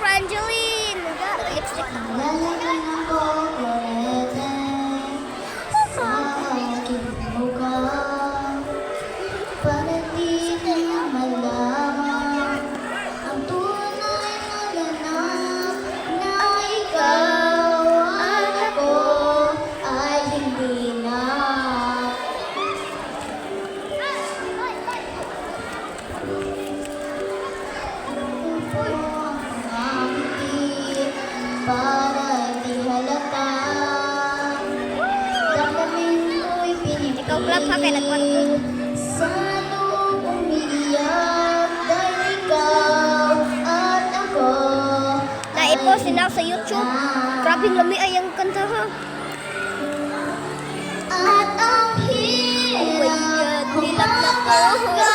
Frangeline! Lipstick na. Lalagyan ako kurete sa aking mukha para di niya malaman ang tunay na ganap na ikaw at ako ay hindi na. Para di halata damdamin ko'y pinipili Ikaw vlog pa, kaya nagkwento. sa loob umiiyak dahil ikaw at ako Na-i-post din ako sa YouTube. Grabing lami ay ang kanta ha. at ang Oh my hirap God, hilap na ko.